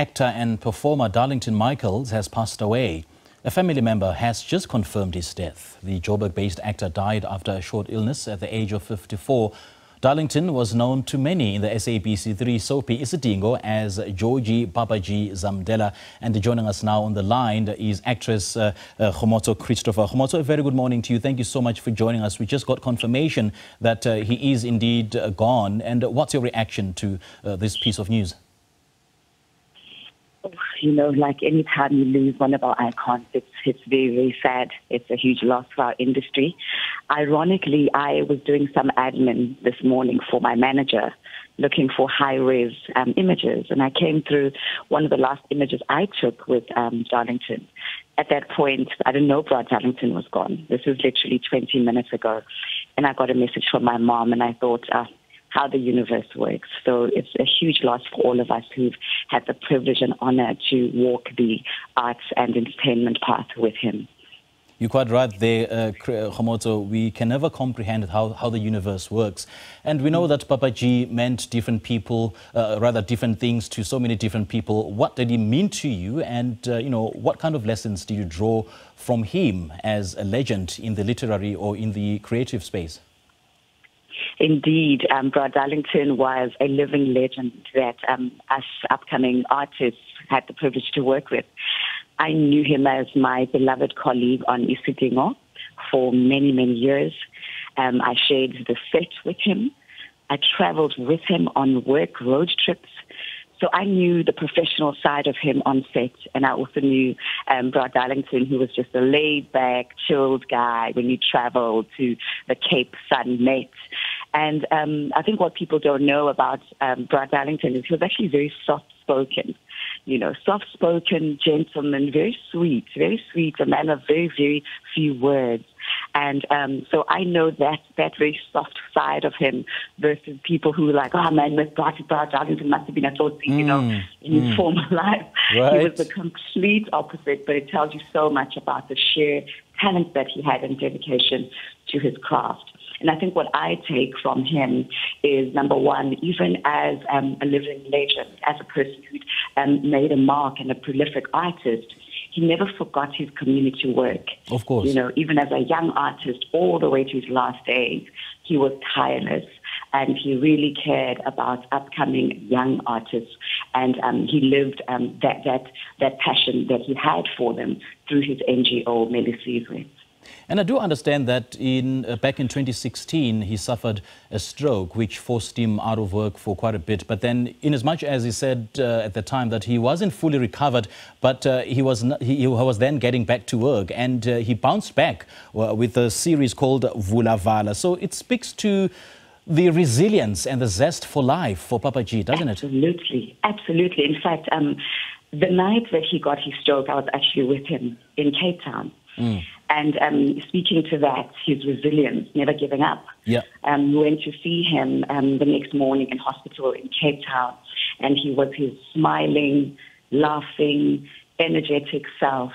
Actor and performer Darlington Michaels has passed away. A family member has just confirmed his death. The Joburg-based actor died after a short illness at the age of 54. Darlington was known to many in the SABC 3 soapie Isidingo as Georgie Papa G Zamdela. And joining us now on the line is actress Kgomotso Christopher. Kgomotso, a very good morning to you. Thank you so much for joining us. We just got confirmation that he is indeed gone. And what's your reaction to this piece of news? You know, like any time you lose one of our icons, it's very, very sad. It's a huge loss for our industry. Ironically, I was doing some admin this morning for my manager, looking for high-res images, and I came through one of the last images I took with Darlington. At that point, I didn't know Darlington was gone. This was literally 20 minutes ago, and I got a message from my mom, and I thought, how the universe works. So it's a huge loss for all of us who've had the privilege and honor to walk the arts and entertainment path with him. You're quite right there, Kgomotso. We can never comprehend how the universe works. And we know that Papa G meant different people, rather different things to so many different people. What did he mean to you? And, you know, what kind of lessons did you draw from him as a legend in the literary or in the creative space? Indeed, Darlington was a living legend that us upcoming artists had the privilege to work with. I knew him as my beloved colleague on Isidingo for many, many years. I shared the set with him. I traveled with him on work road trips. So I knew the professional side of him on set, and I also knew Darlington, who was just a laid-back, chilled guy when you traveled to the Cape Sun Met. And I think what people don't know about Darlington is he was actually very soft-spoken. You know, soft-spoken, gentleman, very sweet, a man of very, very few words. And so I know that very soft side of him versus people who are like, oh man, with Darlington must have been a thought, you know, in his former life. Right. He was the complete opposite, but it tells you so much about the sheer talent that he had and dedication to his craft. And I think what I take from him is, number one, even as a living legend, as a person who made a mark and a prolific artist, he never forgot his community work. Of course. You know, even as a young artist, all the way to his last days, he was tireless. And he really cared about upcoming young artists. And he lived that passion that he had for them through his NGO, Melisizwe. And I do understand that back in 2016, he suffered a stroke, which forced him out of work for quite a bit. But then, in as much as he said at the time that he wasn't fully recovered, but he was then getting back to work. And he bounced back with a series called Vulavala. So it speaks to the resilience and the zest for life for Papa G, doesn't it? Absolutely, absolutely. In fact, the night that he got his stroke, I was actually with him in Cape Town. And speaking to that, his resilience, never giving up. Yeah. We went to see him the next morning in hospital in Cape Town, and he was his smiling, laughing, energetic self.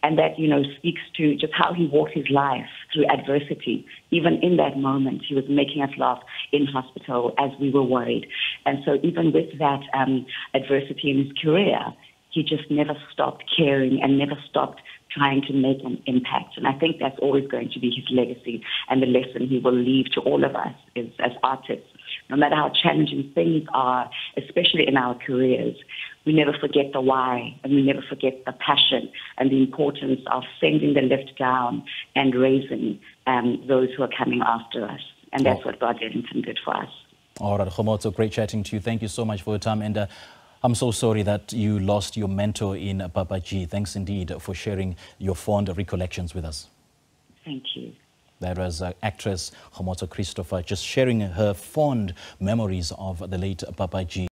And that, you know, speaks to just how he walked his life through adversity. Even in that moment, he was making us laugh in hospital as we were worried. And so even with that adversity in his career, he just never stopped caring and never stopped trying to make an impact. And I think that's always going to be his legacy and the lesson he will leave to all of us as artists. No matter how challenging things are, especially in our careers, we never forget the why, and we never forget the passion and the importance of sending the lift down and raising those who are coming after us. And that's what Darlington did for us. All right, Kgomotso, great chatting to you. Thank you so much for your time. And I'm so sorry that you lost your mentor in Papa G. Thanks indeed for sharing your fond recollections with us. Thank you. That was actress Kgomotso Christopher just sharing her fond memories of the late Papa G.